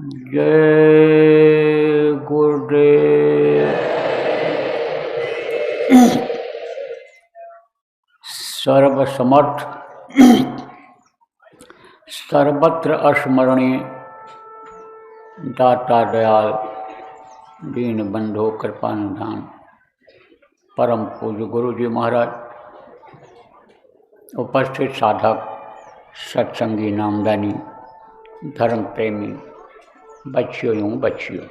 जय गुरुदेव। सर्वसमर्थ सर्वत्र अस्मरणीय दाता दयाल दीन बंधु कृपानिधान परम पूज्य गुरु जी महाराज, उपस्थित साधक, सत्संगी, नामदानी, धर्म प्रेमी बच्चियों एवं बच्चियों,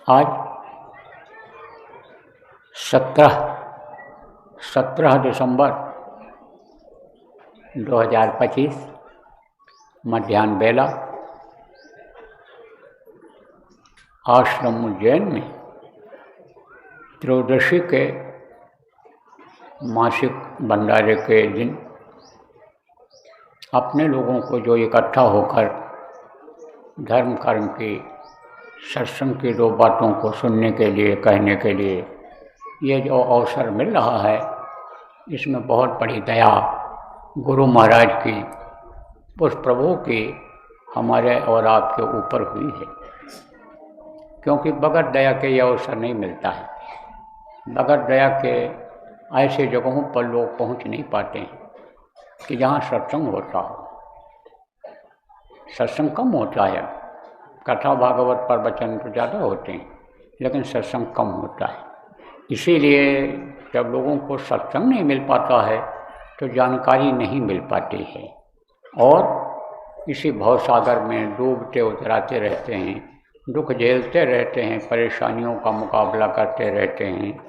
आज 17 दिसंबर 2025 मध्याह्न बेला आश्रम उज्जैन में त्रयोदशी के मासिक भंडारे के दिन अपने लोगों को जो इकट्ठा होकर धर्म कर्म की सत्संग की दो बातों को सुनने के लिए, कहने के लिए ये जो अवसर मिल रहा है, इसमें बहुत बड़ी दया गुरु महाराज की, उस प्रभु की हमारे और आपके ऊपर हुई है। क्योंकि बगैर दया के ये अवसर नहीं मिलता है। बगैर दया के ऐसे जगहों पर लोग पहुंच नहीं पाते हैं कि जहाँ सत्संग होता हो। सत्संग कम होता है, कथा भागवत प्रवचन तो ज़्यादा होते हैं, लेकिन सत्संग कम होता है। इसीलिए जब लोगों को सत्संग नहीं मिल पाता है तो जानकारी नहीं मिल पाती है और इसी भवसागर में डूबते उतराते रहते हैं, दुख झेलते रहते हैं, परेशानियों का मुकाबला करते रहते हैं,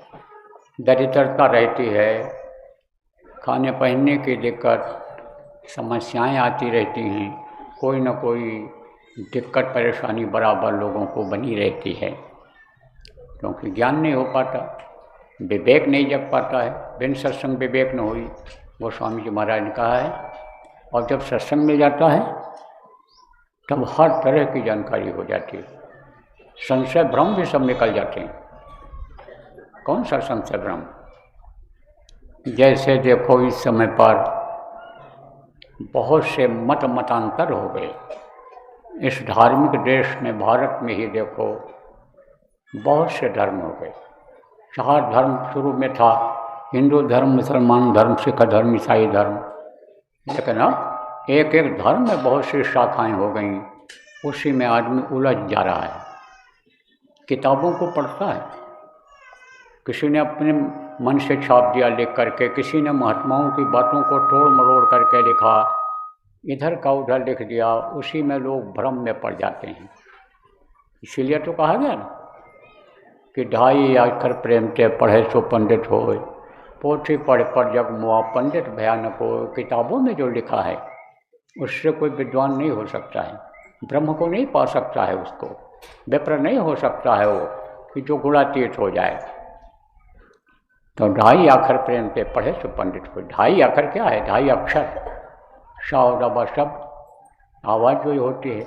दरिद्रता रहती है, खाने पहनने की दिक्कत, समस्याएं आती रहती हैं, कोई न कोई दिक्कत परेशानी बराबर लोगों को बनी रहती है। क्योंकि ज्ञान नहीं हो पाता, विवेक नहीं जग पाता है। बिन सत्संग विवेक न हुई, वो स्वामी जी महाराज ने कहा है। और जब सत्संग मिल जाता है तब हर तरह की जानकारी हो जाती है, संशय भ्रम भी सब निकल जाते हैं। कौन सा संशय भ्रम? जैसे देखो इस समय पर बहुत से मतांतर हो गए। इस धार्मिक देश में, भारत में ही देखो, बहुत से धर्म हो गए। 4 धर्म शुरू में था, हिंदू धर्म, मुसलमान धर्म, सिख धर्म, ईसाई धर्म, लेकिन अब एक एक धर्म में बहुत सी शाखाएं हो गई। उसी में आदमी उलझ जा रहा है। किताबों को पढ़ता है, किसी ने अपने मन से छाप दिया लिख करके, किसी ने महात्माओं की बातों को तोड़ मरोड़ करके लिखा, इधर का उधर लिख दिया, उसी में लोग भ्रम में पड़ जाते हैं। इसीलिए तो कहा गया ना कि 2.5 अक्षर प्रेम ते पढ़े सो पंडित होए, पोथी पढ़ पर जग मुआ पंडित भयानक हो। किताबों में जो लिखा है उससे कोई विद्वान नहीं हो सकता है, ब्रह्म को नहीं पा सकता है, उसको विप्र नहीं हो सकता है वो कि जो गुणातीत हो जाए। तो 2.5 अक्षर प्रेम पे पढ़े सो पंडित हो। 2.5 अक्षर क्या है? 2.5 अक्षर शाह शब्द आवाज़ जो होती है।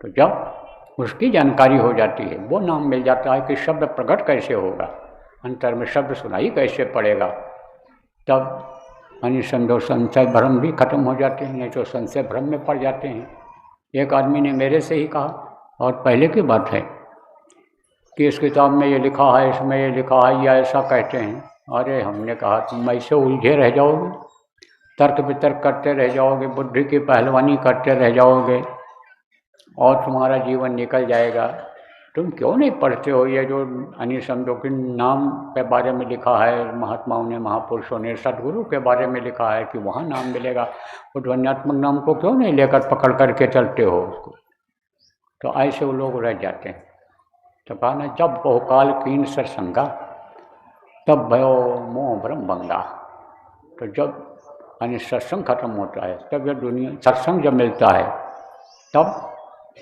तो जब उसकी जानकारी हो जाती है, वो नाम मिल जाता है कि शब्द प्रकट कैसे होगा, अंतर में शब्द सुनाई कैसे पड़ेगा, तब अनिसंदेह संशय भ्रम भी खत्म हो जाते हैं। नहीं तो संशय भ्रम में पड़ जाते हैं। एक आदमी ने मेरे से ही कहा, और पहले की बात है, कि इस किताब में ये लिखा है, इसमें ये लिखा है, या ऐसा कहते हैं। अरे हमने कहा तुम ऐसे उलझे रह जाओगे, तर्क वितर्क करते रह जाओगे, बुद्धि की पहलवानी करते रह जाओगे और तुम्हारा जीवन निकल जाएगा। तुम क्यों नहीं पढ़ते हो ये जो अनिसंदो के नाम के बारे में लिखा है, महात्माओं ने, महापुरुषों ने, सदगुरु के बारे में लिखा है कि वहाँ नाम मिलेगा, वो ध्वन्यात्मक नाम को क्यों नहीं लेकर पकड़ करके चलते हो उसको? तो ऐसे वो लोग रह जाते हैं। तो कहा ना, जब बहुकाल कीन सत्संगा तब भयो मोह भ्रम भंगा। तो जब यानी सत्संग खत्म होता है, तब यह दुनिया, सत्संग जब मिलता है तब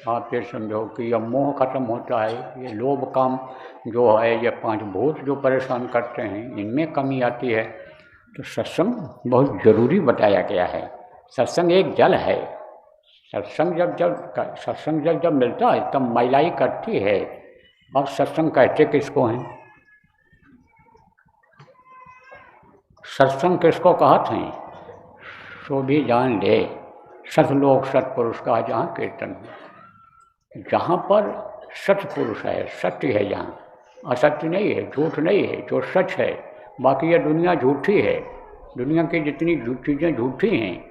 आप ये समझो कि यह मोह खत्म होता है। ये लोभ काम जो है, ये 5 भूत जो परेशान करते हैं, इनमें कमी आती है। तो सत्संग बहुत ज़रूरी बताया गया है। सत्संग एक जल है। सत्संग जब मिलता है तब महिलाई करती है। और सत्संग कहते किसको हैं? सत्संग किसको कहते हैं? सो भी जान ले सतलोक सतपुरुष का जहाँ कीर्तन हो, जहाँ पर सतपुरुष है, सत्य है, जहाँ असत्य नहीं है, झूठ नहीं है, जो सच है। बाकी यह दुनिया झूठी है, दुनिया की जितनी चीज़ें झूठी हैं।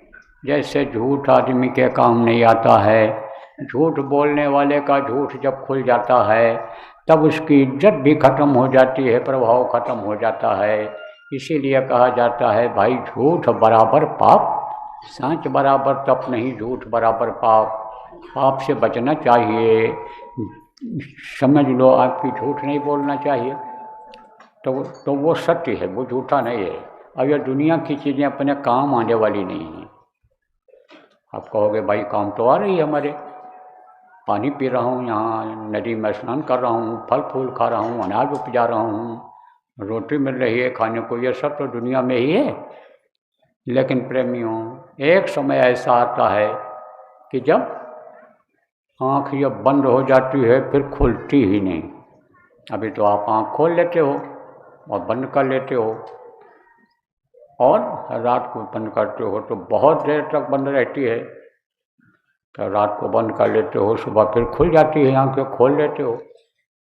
जैसे झूठ आदमी के काम नहीं आता है, झूठ बोलने वाले का झूठ जब खुल जाता है तब उसकी इज्जत भी खत्म हो जाती है, प्रभाव खत्म हो जाता है। इसीलिए कहा जाता है भाई झूठ बराबर पाप, सच बराबर तप नहीं, झूठ बराबर पाप। पाप से बचना चाहिए, समझ लो आपकी झूठ नहीं बोलना चाहिए, तो वो सत्य है, वो झूठा नहीं है। अब यह दुनिया की चीज़ें अपने काम आने वाली नहीं हैं। आप कहोगे भाई काम तो आ रही है हमारे, पानी पी रहा हूँ, यहाँ नदी में स्नान कर रहा हूँ, फल फूल खा रहा हूँ, अनाज उपजा रहा हूँ, रोटी मिल रही है खाने को, ये सब तो दुनिया में ही है। लेकिन प्रेमियों, एक समय ऐसा आता है कि जब आँख ये बंद हो जाती है फिर खुलती ही नहीं। अभी तो आप आँख खोल लेते हो और बंद कर लेते हो, और रात को बंद करते हो तो बहुत देर तक बंद रहती है, तो रात को बंद कर लेते हो, सुबह फिर खुल जाती है, आँखें खोल लेते हो,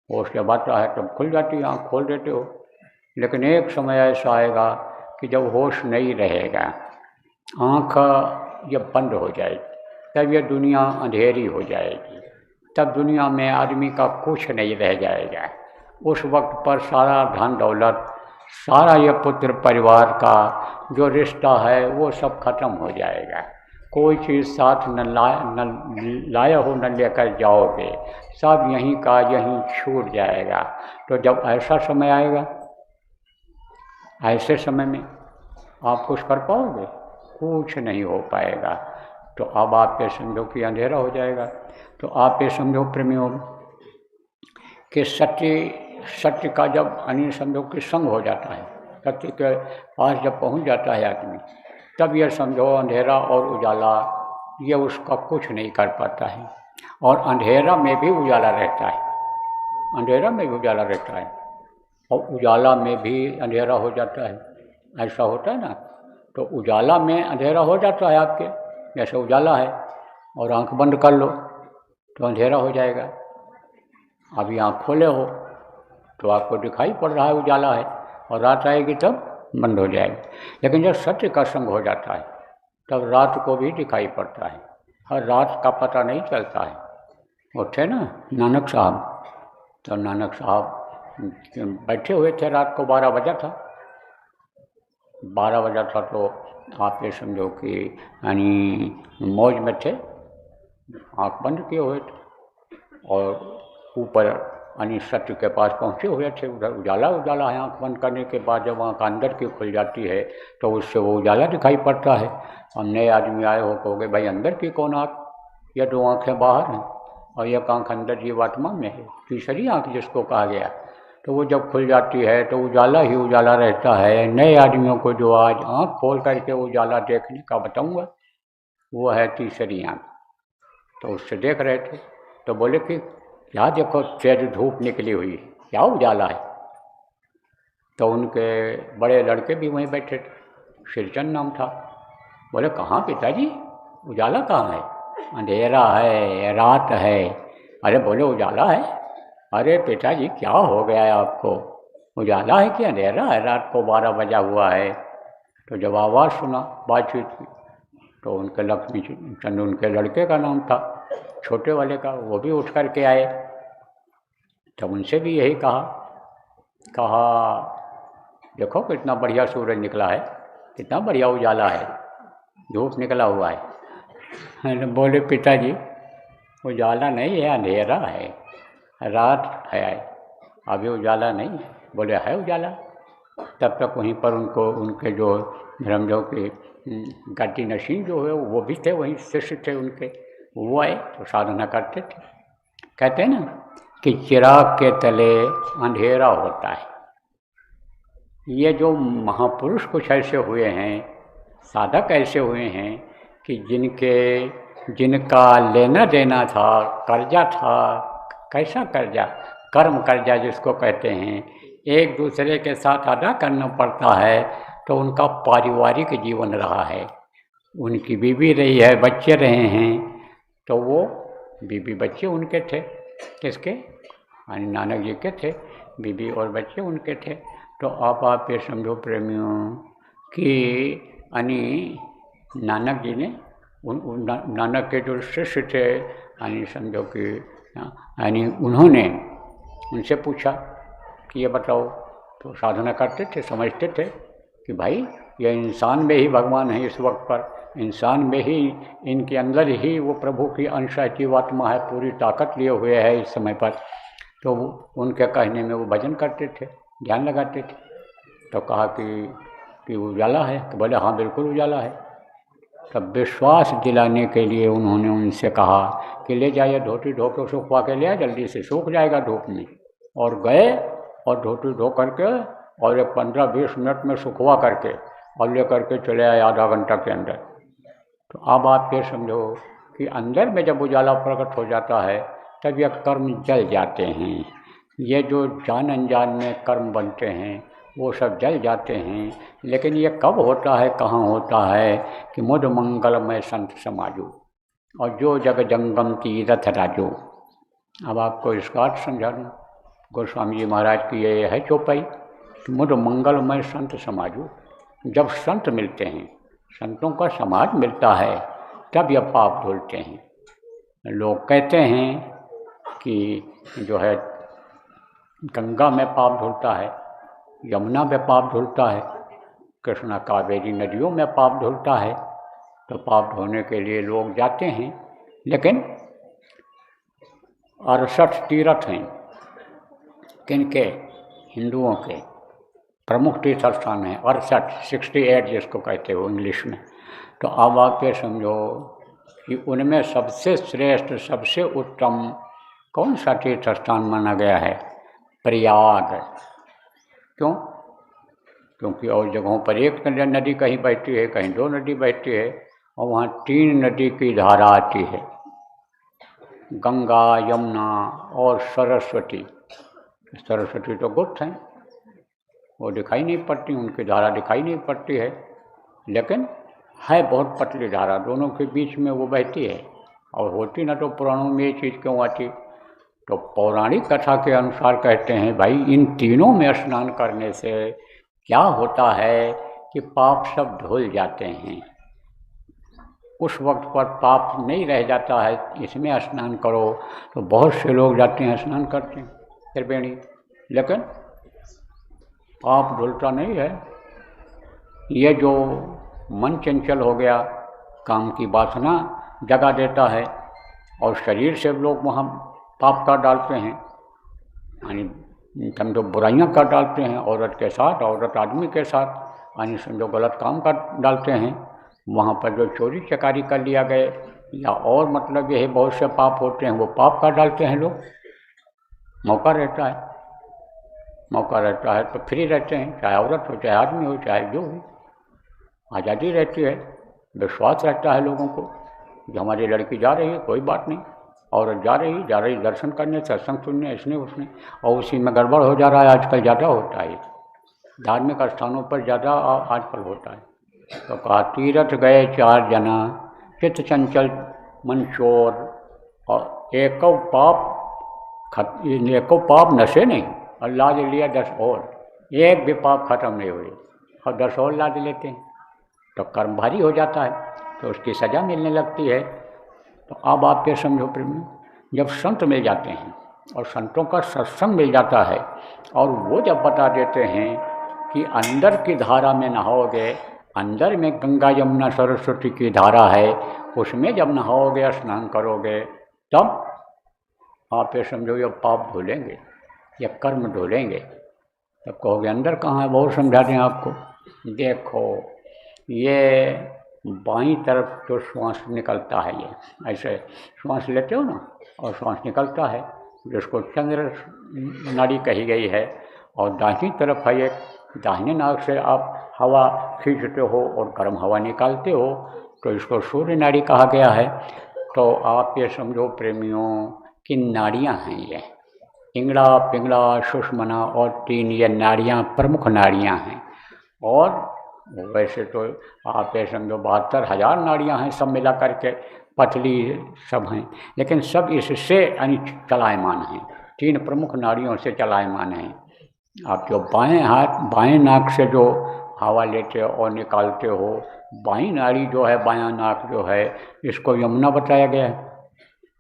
होश जब आता है तब खुल जाती है, आँख खोल देते हो। लेकिन एक समय ऐसा आएगा कि जब होश नहीं रहेगा, आँख जब बंद हो जाएगी, तब ये दुनिया अंधेरी हो जाएगी, तब दुनिया में आदमी का कुछ नहीं रह जाएगा। उस वक्त पर सारा धन दौलत, सारा ये पुत्र परिवार का जो रिश्ता है वो सब खत्म हो जाएगा। कोई चीज़ साथ न लाया हो न लेकर जाओगे, सब यहीं का यहीं छूट जाएगा। तो जब ऐसा समय आएगा, ऐसे समय में आप कुछ कर पाओगे? कुछ नहीं हो पाएगा। तो अब आप ये समझो कि अंधेरा हो जाएगा। तो आप ये समझो प्रेमियों कि सत्य का जब यानी समझो कि संग हो जाता है, सत्य के पास जब पहुंच जाता है आदमी, तब यह समझो अंधेरा और उजाला ये उसका कुछ नहीं कर पाता है। और अंधेरा में भी उजाला रहता है, अंधेरा में भी उजाला रहता है, और उजाला में भी अंधेरा हो जाता है। ऐसा होता है ना, तो उजाला में अंधेरा हो जाता है आपके, जैसे उजाला है और आंख बंद कर लो तो अंधेरा हो जाएगा। अभी आँख खोले हो तो आपको दिखाई पड़ रहा है उजाला है, और रात आएगी तब बंद हो जाएगी। लेकिन जब सत्य का संग हो जाता है तब रात को भी दिखाई पड़ता है, हर रात का पता नहीं चलता है। वो थे ना नानक साहब, तो नानक साहब बैठे हुए थे, रात को 12 बजा था, 12 बजा था, तो आप ये समझो कि यानी मौज में थे, आँख बंद किए हुए थे, और ऊपर यानी सत्य के पास पहुँचे हुए थे। उधर उजाला उजाला है, आँख बंद करने के बाद जब आँख अंदर की खुल जाती है तो उससे वो उजाला दिखाई पड़ता है। और नए आदमी आए हो कहोगे भाई अंदर की कौन आँख, ये 2 आँखें बाहर हैं और एक आँख अंदर जीवात्मा में है, तीसरी आँख जिसको कहा गया। तो वो जब खुल जाती है तो उजाला ही उजाला रहता है। नए आदमियों को जो आज आँख खोल करके उजाला देखने का बताऊँगा, वो है तीसरी आँख। तो उससे देख रहे थे तो बोले कि क्या देखो तेज धूप निकली हुई, क्या उजाला है। तो उनके बड़े लड़के भी वहीं बैठे थे, शिरचंद नाम था। बोले कहाँ पिताजी, उजाला कहाँ है? अंधेरा है, रात है। अरे बोले उजाला है। अरे पिताजी क्या हो गया है आपको, उजाला है कि अंधेरा है? रात को 12 बजा हुआ है। तो जब आवाज़ सुना बातचीत की तो उनके लक्ष्मी चंद उनके लड़के का नाम था, छोटे वाले का, वो भी उठ कर के आए। तब उनसे भी यही कहा देखो कितना बढ़िया सूरज निकला है, कितना बढ़िया उजाला है, धूप निकला हुआ है। बोले पिताजी उजाला नहीं है, अंधेरा है, रात है, अभी उजाला नहीं है। बोले है उजाला। तब तक वहीं पर उनको उनके जो धर्मजों के गाटी नशीन जो है वो भी थे, वहीं शिष्य थे उनके, वो आए तो साधना करते थे। कहते हैं ना कि चिराग के तले अंधेरा होता है। ये जो महापुरुष कुछ ऐसे हुए हैं, साधक ऐसे हुए हैं कि जिनका लेना देना था, कर्जा था, कैसा कर्जा, कर्म कर्जा जिसको कहते हैं, एक दूसरे के साथ अदा करना पड़ता है, तो उनका पारिवारिक जीवन रहा है। उनकी बीवी रही है, बच्चे रहे हैं, तो वो बीवी बच्चे उनके थे। किसके? यानी नानक जी के थे, बीवी और बच्चे उनके थे। तो आप ये समझो प्रेमियों कि यानी नानक जी ने नानक के जो शिष्य थे, यानी समझो कि यानी उन्होंने उनसे पूछा कि ये बताओ, तो साधना करते थे, समझते थे कि भाई ये इंसान में ही भगवान है, इस वक्त पर इंसान में ही, इनके अंदर ही वो प्रभु की अंश जीवात्मा है, पूरी ताकत लिए हुए है इस समय पर। तो उनके कहने में वो भजन करते थे, ध्यान लगाते थे। तो कहा कि उजाला है? तो बोले हाँ बिल्कुल उजाला है। तब विश्वास दिलाने के लिए उन्होंने उनसे कहा कि ले जाइए, धोती धो के सूखवा के ले आए, जल्दी से सूख जाएगा धूप में। और गए और धोती धो करके और एक 15-20 मिनट में सुखवा करके और ले करके चले आए आधा घंटा के अंदर। तो अब आप ये समझो कि अंदर में जब उजाला प्रकट हो जाता है तब यह कर्म जल जाते हैं। ये जो जान अनजान में कर्म बनते हैं वो सब जल जाते हैं। लेकिन ये कब होता है, कहाँ होता है कि मुद मंगलमय संत समाजो और जो जग जंगम तीरथ राजो। अब आपको इसका अर्थ समझा दूँ। गोस्वामी जी महाराज की ये है चौपाई कि मुद मंगलमय संत समाजो। जब संत मिलते हैं, संतों का समाज मिलता है, तब यह पाप धुलते हैं। लोग कहते हैं कि जो है गंगा में पाप धुलता है, यमुना में पाप धुलता है, कृष्णा कावेरी नदियों में पाप धुलता है। तो पाप धोने के लिए लोग जाते हैं, लेकिन 68 तीर्थ हैं। किनके? हिंदुओं के प्रमुख तीर्थ स्थान है 68 जिसको कहते हो इंग्लिश में। तो अब आप ये समझो कि उनमें सबसे श्रेष्ठ, सबसे उत्तम कौन सा तीर्थ स्थान माना गया है? प्रयाग। क्यों? क्योंकि और जगहों पर एक नदी कहीं बहती है, कहीं 2 नदी बहती है, और वहाँ 3 नदी की धारा आती है, गंगा, यमुना और सरस्वती। सरस्वती तो गुप्त हैं, वो दिखाई नहीं पड़ती, उनकी धारा दिखाई नहीं पड़ती है, लेकिन है बहुत पतली धारा, दोनों के बीच में वो बहती है। और होती ना तो पुराणों में ये चीज़ क्यों आती? तो पौराणिक कथा के अनुसार कहते हैं भाई इन तीनों में स्नान करने से क्या होता है कि पाप सब धुल जाते हैं। उस वक्त पर पाप नहीं रह जाता है, इसमें स्नान करो। तो बहुत से लोग जाते हैं, स्नान करते हैं त्रिवेणी, लेकिन पाप धुलता नहीं है। ये जो मन चंचल हो गया, काम की वासना जगा देता है, और शरीर से लोग वहाँ पाप कर डालते हैं, यानी समझो बुराइयाँ कर डालते हैं, औरत के साथ, औरत आदमी के साथ, यानी समझो गलत काम कर डालते हैं। वहाँ पर जो चोरी चकारी कर लिया गए या और मतलब यही बहुत से पाप होते हैं, वो पाप कर डालते हैं लोग। मौका रहता है, मौका रहता है तो फ्री रहते हैं, चाहे औरत हो, चाहे आदमी हो, चाहे जो हो, आज़ादी रहती है। विश्वास रहता है लोगों को कि हमारी लड़की जा रही है, कोई बात नहीं, औरत जा रही दर्शन करने, सत्संग सुनने, इसने उसने, और उसी में गड़बड़ हो जा रहा है। आजकल ज़्यादा होता है, धार्मिक स्थानों पर ज़्यादा आजकल होता है। तो कहा तीर्थ गए 4 जना, चित्त चंचल मन चोर, और एको पाप नशे नहीं, और लाद लिया 10 और, एक भी पाप खत्म नहीं हुई, और 10 और लाद लेते हैं, तो कर्म भारी हो जाता है, तो उसकी सज़ा मिलने लगती है। तो अब आप ये समझो प्रेम, जब संत मिल जाते हैं और संतों का सत्संग मिल जाता है, और वो जब बता देते हैं कि अंदर की धारा में नहाओगे, अंदर में गंगा यमुना सरस्वती की धारा है, उसमें जब नहाओगे, स्नान करोगे, तब आप ये समझो ये पाप धुलेंगे, ये कर्म धुलेंगे। तब कहोगे अंदर कहाँ है, बहुत समझा दें आपको। देखो ये बाईं तरफ जो श्वास निकलता है, ये ऐसे श्वास लेते हो ना, और श्वास निकलता है, जिसको चंद्र नाड़ी कही गई है, और दाहिनी तरफ है एक, दाहिने नाक से आप हवा खींचते हो और गर्म हवा निकालते हो, तो इसको सूर्य नाड़ी कहा गया है। तो आप ये समझो प्रेमियों कि नाड़ियाँ हैं ये, इंगड़ा, पिंगड़ा, सुषमना और 3 ये नाड़ियाँ प्रमुख नाड़ियाँ हैं। और वैसे तो आप ये समझो 72,000 नाड़ियाँ हैं, सब मिला करके पतली सब हैं, लेकिन सब इससे यानी चलायमान हैं, 3 प्रमुख नाड़ियों से चलायमान हैं। आप जो बाएं हाथ बाएं नाक से जो हवा लेते हो और निकालते हो, बाईं नाड़ी जो है, बायां नाक जो है, इसको यमुना बताया गया है,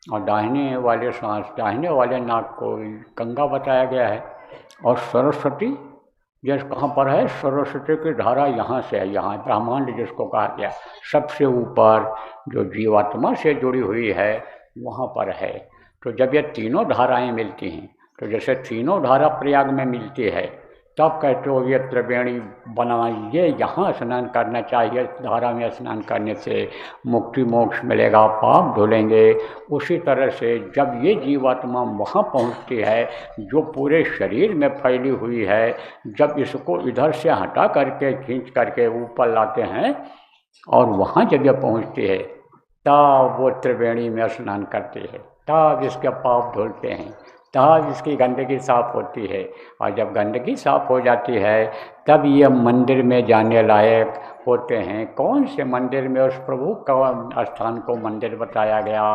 और दाहिने वाले सांस दाहिने वाले नाक को गंगा बताया गया है। और सरस्वती यह कहाँ पर है? सरस्वती की धारा यहाँ से है, यहाँ ब्रह्मांड जिसको कहा गया, सबसे ऊपर जो जीवात्मा से जुड़ी हुई है वहाँ पर है। तो जब ये तीनों धाराएं मिलती हैं, तो जैसे तीनों धारा प्रयाग में मिलती है, तब कहते हो ये त्रिवेणी बना, ये यहाँ स्नान करना चाहिए, धारा में स्नान करने से मुक्ति मोक्ष मिलेगा, पाप धुलेंगे। उसी तरह से जब ये जीवात्मा वहाँ पहुँचती है जो पूरे शरीर में फैली हुई है, जब इसको इधर से हटा करके खींच करके ऊपर लाते हैं और वहाँ जब ये पहुँचती है, तब वो त्रिवेणी में स्नान करती है, तब इसके पाप धुलते हैं, तब इसकी गंदगी साफ होती है। और जब गंदगी साफ हो जाती है, तब ये मंदिर में जाने लायक होते हैं। कौन से मंदिर में? उस प्रभु का स्थान को मंदिर बताया गया।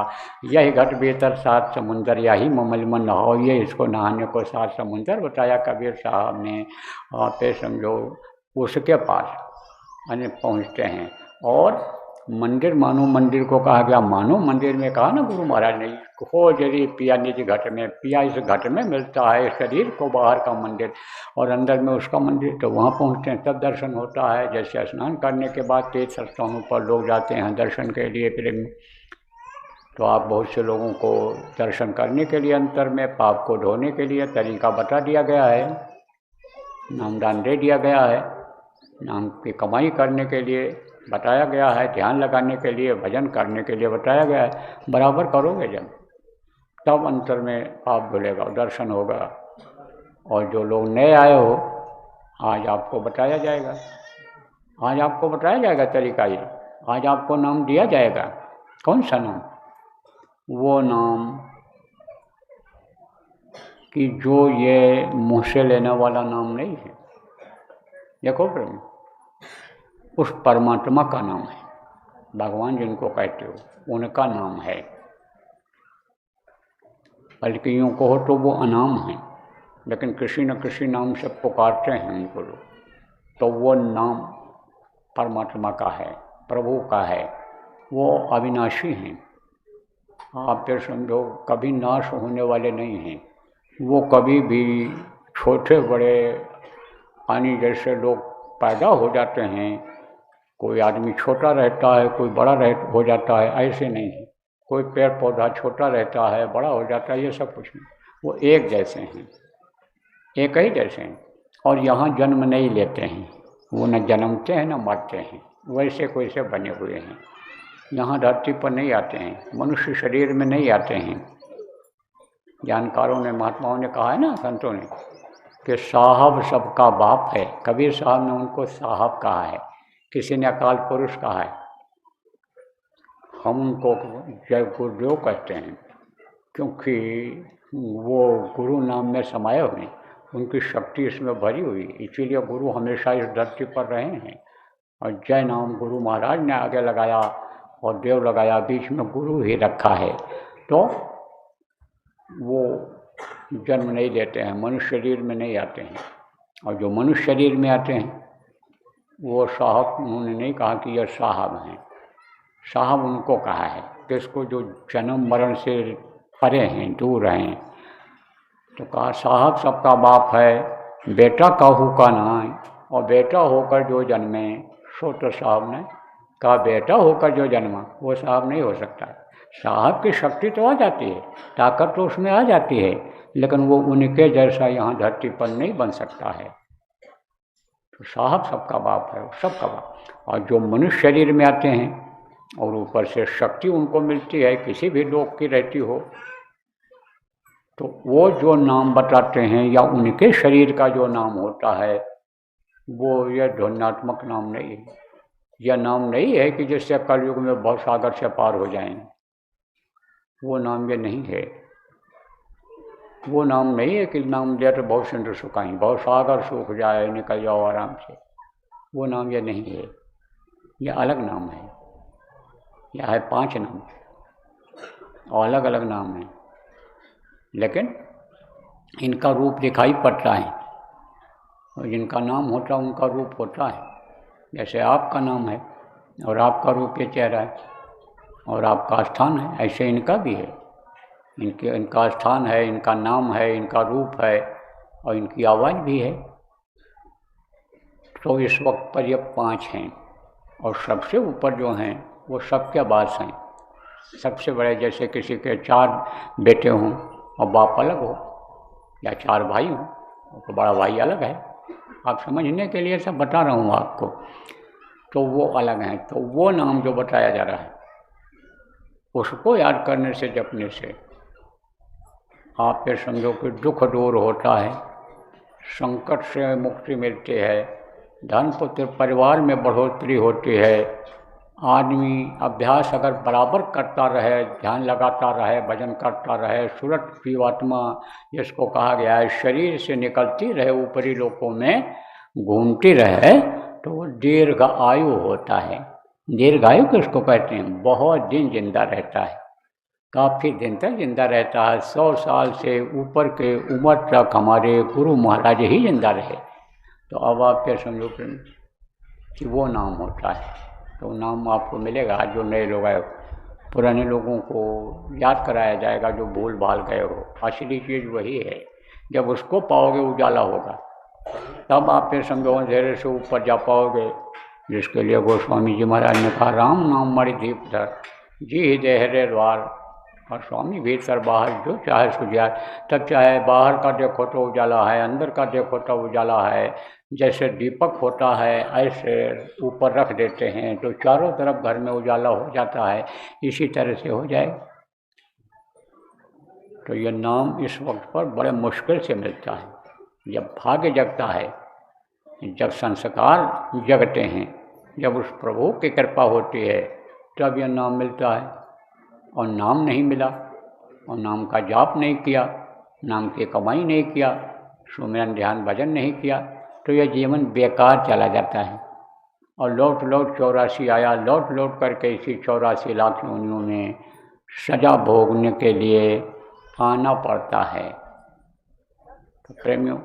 यही घट भीतर 7 समुंदर, यही ममल में नहाओ, ये इसको नहाने को 7 समुंदर बताया कबीर साहब ने। आप ये समझो उसके पास यानी पहुँचते हैं। और मंदिर मानो मंदिर को कहा गया, मानो मंदिर में कहा ना गुरु महाराज ने, हो जरी पिया निज घट में, पिया इस घट में मिलता है, शरीर को बाहर का मंदिर और अंदर में उसका मंदिर। तो वहाँ पहुँचते हैं तब दर्शन होता है। जैसे स्नान करने के बाद तीर्थ स्थानों पर लोग जाते हैं दर्शन के लिए, फिर तो आप बहुत से लोगों को दर्शन करने के लिए अंतर में पाप को धोने के लिए तरीका बता दिया गया है, नामदान दे दिया गया है, नाम की कमाई करने के लिए बताया गया है, ध्यान लगाने के लिए, भजन करने के लिए बताया गया है। बराबर करोगे जब, तब अंतर में पाप धुलेगा, दर्शन होगा। और जो लोग नए आए हो, आज आपको बताया जाएगा, आज आपको बताया जाएगा तरीका ये, आज आपको नाम दिया जाएगा। कौन सा नाम? वो नाम कि जो ये मुँह से लेने वाला नाम नहीं है। देखो प्रभु, उस परमात्मा का नाम है, भगवान जिनको कहते हो उनका नाम है। बल्कि यूँ कहो तो वो अनाम है, लेकिन किसी न किसी नाम से पुकारते हैं उनको लोग, तो वो नाम परमात्मा का है, प्रभु का है। वो अविनाशी हैं, आप ये समझो कभी नाश होने वाले नहीं हैं। वो कभी भी छोटे बड़े पानी जैसे लोग पैदा हो जाते हैं, कोई आदमी छोटा रहता है, कोई बड़ा हो जाता है, ऐसे नहीं है। कोई पेड़ पौधा छोटा रहता है, बड़ा हो जाता है, ये सब कुछ नहीं। वो एक जैसे हैं, एक ही जैसे हैं। और यहाँ जन्म नहीं लेते हैं, वो न जन्मते हैं न मरते हैं, वैसे कोई से बने हुए हैं। यहाँ धरती पर नहीं आते हैं, मनुष्य शरीर में नहीं आते हैं। जानकारों ने, महात्माओं ने कहा है ना, संतों ने, कि साहब सबका बाप है। कबीर साहब ने उनको साहब कहा है, किसी ने अकाल पुरुष कहा है, हम उनको जय गुरुदेव कहते हैं, क्योंकि वो गुरु नाम में समाये हुए, उनकी शक्ति इसमें भरी हुई, इसीलिए गुरु हमेशा इस धरती पर रहे हैं। और जय नाम गुरु महाराज ने आगे लगाया और देव लगाया, बीच में गुरु ही रखा है। तो वो जन्म नहीं लेते हैं, मनुष्य शरीर में नहीं आते हैं। और जो मनुष्य शरीर में आते हैं वो साहब, उन्होंने नहीं कहा कि यह साहब हैं, साहब उनको कहा है किसको? जो जन्म मरण से परे हैं, दूर हैं। तो कहा साहब सबका बाप है, बेटा कहू का नाम, और बेटा होकर जो जन्मे सो तो साहब ने कहा, बेटा होकर जो जन्मा वो साहब नहीं हो सकता। साहब की शक्ति तो आ जाती है, ताकत तो उसमें आ जाती है, लेकिन वो उनके जैसा यहाँ धरती पर नहीं बन सकता है। तो साहब सबका बाप है, सबका बाप। और जो मनुष्य शरीर में आते हैं और ऊपर से शक्ति उनको मिलती है, किसी भी लोक की रहती हो, तो वो जो नाम बताते हैं या उनके शरीर का जो नाम होता है, वो यह ध्वन्यात्मक नाम नहीं है। यह नाम नहीं है कि जिससे कलयुग में बहुत सागर से पार हो जाएंगे, वो नाम ये नहीं है। वो नाम नहीं है कि नाम लिया तो बहुत सिंधु सुखाएं, बहुत सागर सूख जाए, निकल जाओ आराम से। वो नाम ये नहीं है, ये अलग नाम है। यह है 5 नाम और अलग अलग नाम है, लेकिन इनका रूप दिखाई पड़ता है और जिनका नाम होता है उनका रूप होता है। जैसे आपका नाम है और आपका रूप ये चेहरा है और आपका स्थान है, ऐसे इनका भी है। इनका स्थान है, इनका नाम है, इनका रूप है और इनकी आवाज़ भी है। तो इस वक्त पर ये 5 हैं और सबसे ऊपर जो हैं वो सबके बास हैं। सबसे बड़े, जैसे किसी के 4 बेटे हों और बाप अलग हो, या 4 भाई हों तो बड़ा भाई अलग है। आप समझने के लिए सब बता रहा हूँ आपको। तो वो अलग हैं। तो वो नाम जो बताया जा रहा है उसको याद करने से, जपने से आप ये समझो कि दुख दूर होता है, संकट से मुक्ति मिलती है, धन पुत्र परिवार में बढ़ोतरी होती है। आदमी अभ्यास अगर बराबर करता रहे, ध्यान लगाता रहे, भजन करता रहे, सूरत जीवात्मा जिसको कहा गया है शरीर से निकलती रहे, ऊपरी लोकों में घूमती रहे, तो वो दीर्घ आयु होता है। दीर्घायु किसको कहते हैं? बहुत दिन जिंदा रहता है, काफ़ी दिन तक जिंदा रहता है। 100 साल से ऊपर के उम्र तक हमारे गुरु महाराज ही जिंदा रहे। तो अब आप क्या समझो कि वो नाम होता है। तो नाम आपको मिलेगा। जो नए लोग आए, पुराने लोगों को याद कराया जाएगा जो भूल भाल गए हो। असली चीज़ वही है, जब उसको पाओगे उजाला होगा, तब आप फिर समझो अंधेरे से ऊपर जा पाओगे। जिसके लिए गोस्वामी जी महाराज ने कहा, राम नाम मणि दीप धर जी ही देहरे द्वार। और स्वामी भीतर बाहर जो चाहे सुझाए। तब चाहे बाहर का देखो तो उजाला है, अंदर का देखो तो उजाला है। जैसे दीपक होता है ऐसे ऊपर रख देते हैं तो चारों तरफ घर में उजाला हो जाता है। इसी तरह से हो जाए। तो ये नाम इस वक्त पर बड़े मुश्किल से मिलता है। जब भाग्य जगता है, जब संस्कार जगते हैं, जब उस प्रभु की कृपा होती है, तब यह नाम मिलता है। और नाम नहीं मिला और नाम का जाप नहीं किया, नाम की कमाई नहीं किया, सुमिरन ध्यान भजन नहीं किया, तो यह जीवन बेकार चला जाता है। और लौट लौट 84 आया, लौट लौट करके इसी 84 लाख योनियों में सजा भोगने के लिए आना पड़ता है। तो प्रेमियों,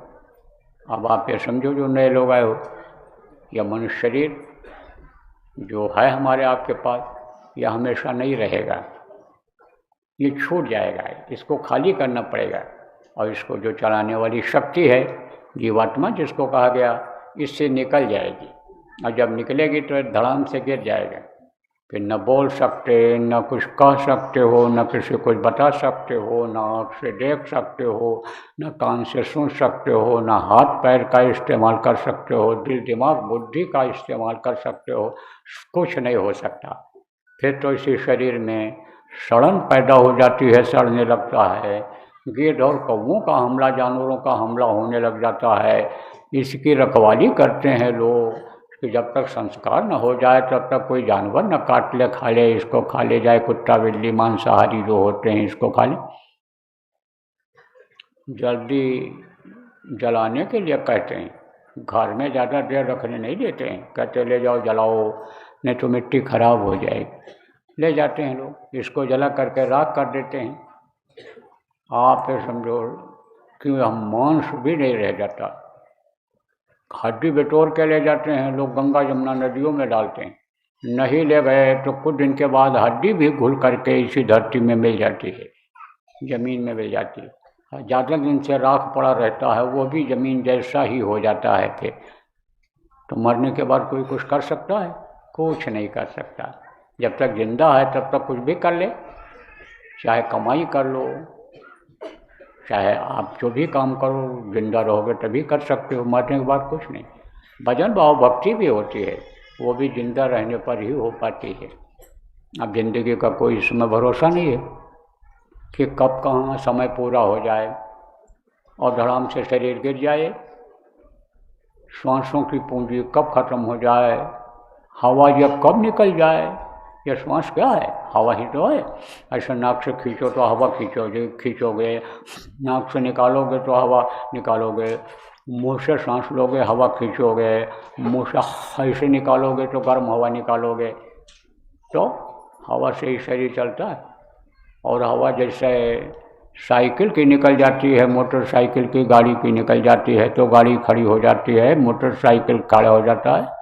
अब आप ये समझो जो नए लोग आए हो, यह मनुष्य शरीर जो है हमारे आपके पास, यह हमेशा नहीं रहेगा, ये छूट जाएगा। इसको खाली करना पड़ेगा। और इसको जो चलाने वाली शक्ति है जीवात्मा जिसको कहा गया, इससे निकल जाएगी। और जब निकलेगी तो धड़ाम से गिर जाएगा। फिर न बोल सकते, न कुछ कह सकते हो, न किसी को बता सकते हो, न आँख से देख सकते हो, न कान से सुन सकते हो, न हाथ पैर का इस्तेमाल कर सकते हो, दिल दिमाग बुद्धि का इस्तेमाल कर सकते हो। कुछ नहीं हो सकता। फिर तो इसी शरीर में सड़न पैदा हो जाती है, सड़ने लगता है। गिद्ध और कौवों का हमला, जानवरों का हमला होने लग जाता है। इसकी रखवाली करते हैं लोग कि जब तक संस्कार न हो जाए तब तक कोई जानवर न काट ले, खा ले, इसको खा ले जाए, कुत्ता बिल्ली मांसाहारी जो होते हैं इसको खा ले। जल्दी जलाने के लिए कहते हैं, घर में ज़्यादा देर रखने नहीं देते हैं। कहते ले जाओ जलाओ, नहीं तो मिट्टी खराब हो जाएगी। ले जाते हैं लोग, इसको जला करके राख कर देते हैं। आप ये समझो कि हम मांस भी नहीं रह जाता। हड्डी बटोर के ले जाते हैं लोग, गंगा जमुना नदियों में डालते हैं। नहीं ले गए तो कुछ दिन के बाद हड्डी भी घुल करके इसी धरती में मिल जाती है, ज़मीन में मिल जाती है। ज़्यादा दिन से राख पड़ा रहता है, वो भी ज़मीन जैसा ही हो जाता है। फिर तो मरने के बाद कोई कुछ कर सकता है? कुछ नहीं कर सकता। जब तक जिंदा है तब तक कुछ भी कर ले, चाहे कमाई कर लो, चाहे आप जो भी काम करो, जिंदा रहोगे तभी कर सकते हो, मरने के बाद कुछ नहीं। भजन भाव भक्ति भी होती है, वो भी जिंदा रहने पर ही हो पाती है। अब जिंदगी का कोई इसमें भरोसा नहीं है कि कब कहाँ समय पूरा हो जाए और धड़ाम से शरीर गिर जाए। श्वासों की पूंजी कब खत्म हो जाए, हवा यह कब निकल जाए। यह श्वास क्या है? हवा ही तो है। ऐसे नाक से खींचो तो हवा खींचोगे, नाक से निकालोगे तो हवा निकालोगे। मुँह से सांस लोगे हवा खींचोगे, मुँह से ऐसे निकालोगे तो गर्म हवा निकालोगे, तो हवा से ही शरीर चलता है। और हवा जैसे साइकिल की निकल जाती है, मोटरसाइकिल की, गाड़ी की निकल जाती है तो गाड़ी खड़ी हो जाती है, मोटरसाइकिल खड़ा हो जाता है।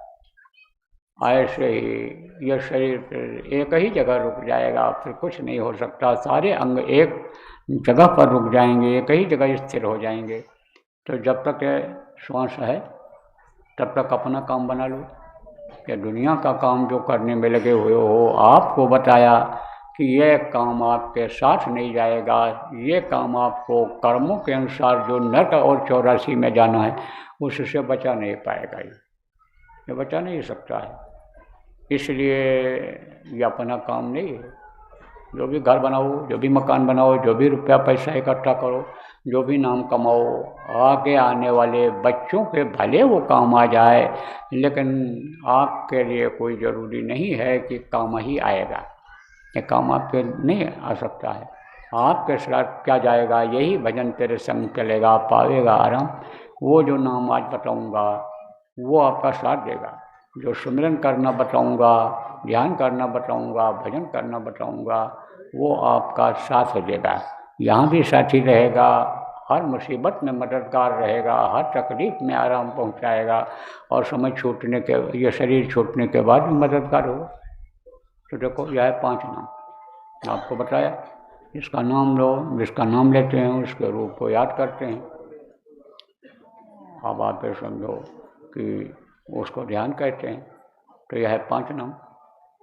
ऐसे ही यह शरीर एक ही जगह रुक जाएगा, फिर कुछ नहीं हो सकता। सारे अंग एक जगह पर रुक जाएंगे, एक ही जगह स्थिर हो जाएंगे। तो जब तक श्वास है तब तक अपना काम बना लो। या दुनिया का काम जो करने में लगे हुए हो, आपको बताया कि यह काम आपके साथ नहीं जाएगा, ये काम आपको कर्मों के अनुसार जो नरक और 84 में जाना है उससे बचा नहीं पाएगा। ये बचा नहीं सकता है। इसलिए ये अपना काम नहीं है। जो भी घर बनाओ, जो भी मकान बनाओ, जो भी रुपया पैसा इकट्ठा करो, जो भी नाम कमाओ, आगे आने वाले बच्चों के भले वो काम आ जाए, लेकिन आपके लिए कोई ज़रूरी नहीं है कि काम ही आएगा। ये काम आपके नहीं आ सकता है। आपके साथ क्या जाएगा, यही भजन तेरे संग चलेगा, पावेगा आराम। वो जो नाम आज बताऊंगा वो आपका साथ देगा। जो सुमिरन करना बताऊंगा, ध्यान करना बताऊंगा, भजन करना बताऊंगा, वो आपका साथ देगा। यहाँ भी साथी रहेगा, हर मुसीबत में मददगार रहेगा, हर तकलीफ में आराम पहुँचाएगा, और समय छूटने के, ये शरीर छूटने के बाद भी मददगार होगा। तो देखो, यह है 5 नाम आपको बताया। इसका नाम लो, जिसका नाम लेते हैं उसके रूप को याद करते हैं। अब आप ये समझो कि उसको ध्यान कहते हैं। तो यह है 5 नाम।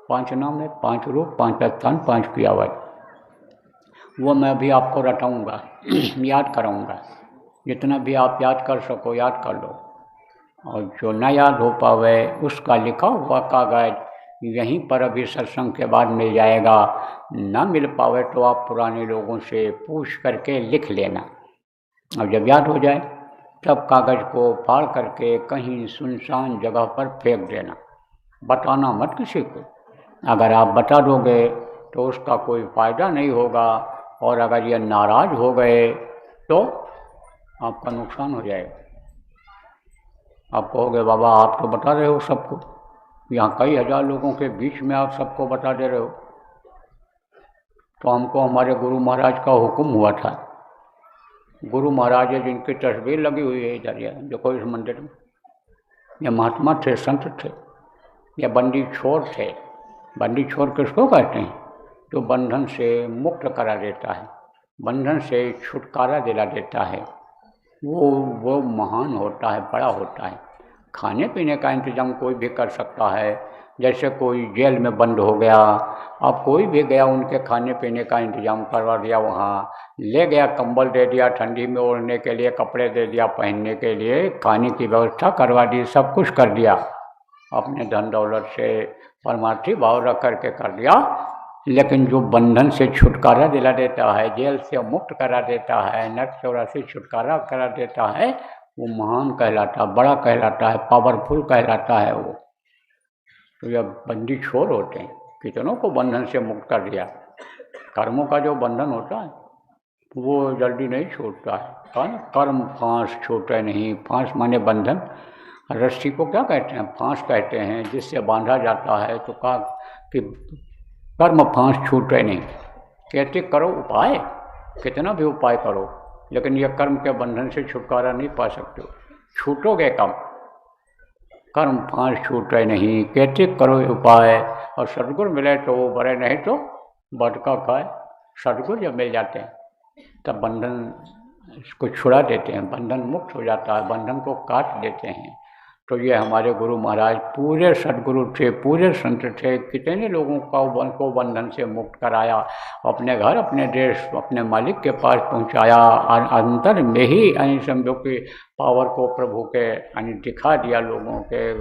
5 नाम है, 5 रूप, 5 स्थान, 5 की आवाज़। वो मैं भी आपको रटाऊँगा, याद कराऊँगा। जितना भी आप याद कर सको याद कर लो, और जो न याद हो पावे उसका लिखा हुआ कागज यहीं पर अभी सत्संग के बाद मिल जाएगा। ना मिल पावे तो आप पुराने लोगों से पूछ करके लिख लेना, और जब याद हो जाए तब कागज़ को फाड़ करके कहीं सुनसान जगह पर फेंक देना। बताना मत किसी को। अगर आप बता दोगे तो उसका कोई फ़ायदा नहीं होगा, और अगर ये नाराज़ हो गए तो आपका नुकसान हो जाएगा। आप कहोगे बाबा आप तो बता रहे हो सबको, यहाँ कई हज़ार लोगों के बीच में आप सबको बता दे रहे हो। तो हमको हमारे गुरु महाराज का हुक्म हुआ था। गुरु महाराज है जिनकी तस्वीर लगी हुई है इधर, ये देखो इस मंदिर में। ये महात्मा थे, संत थे, ये बंदी छोर थे। बंदी छोर किसको कहते हैं? जो बंधन से मुक्त करा देता है, बंधन से छुटकारा दिला देता है, वो महान होता है, बड़ा होता है। खाने पीने का इंतज़ाम कोई भी कर सकता है। जैसे कोई जेल में बंद हो गया, अब कोई भी गया उनके खाने पीने का इंतज़ाम करवा दिया, वहाँ ले गया, कंबल दे दिया, ठंडी में ओढ़ने के लिए कपड़े दे दिया, पहनने के लिए खाने की व्यवस्था करवा दी, सब कुछ कर दिया। अपने धन दौलत से परमार्थी भाव रख करके कर दिया। लेकिन जो बंधन से छुटकारा दिला देता है, जेल से मुक्त करा देता है, नरक 84 छुटकारा करा देता है, वो महान कहलाता, बड़ा कहलाता है, पावरफुल कहलाता है वो। तो यह बंदी छोर होते हैं, कितनों को बंधन से मुक्त कर दिया। कर्मों का जो बंधन होता है वो जल्दी नहीं छूटता है। कर्म फांस छूटे नहीं। फांस माने बंधन। रस्सी को क्या कहते हैं? फांस कहते हैं, जिससे बांधा जाता है। तो कहा कि कर्म फांस छूटे नहीं। कहते करो उपाय, कितना भी उपाय करो, लेकिन यह कर्म के बंधन से छुटकारा नहीं पा सकते हो। छूटोगे कम। कर्म फांस छूटे नहीं, कहते करो उपाय। और सदगुरु मिले तो वो बड़े, नहीं तो बटका खाए। सदगुरु जब मिल जाते हैं तब बंधन को छुड़ा देते हैं, बंधन मुक्त हो जाता है, बंधन को काट देते हैं। तो ये हमारे गुरु महाराज पूरे सदगुरु थे, पूरे संत थे। कितने लोगों को बंधन से मुक्त कराया, अपने घर, अपने देश, अपने मालिक के पास पहुंचाया। और अंतर में ही यानी समझो कि पावर को प्रभु के यानी दिखा दिया लोगों के।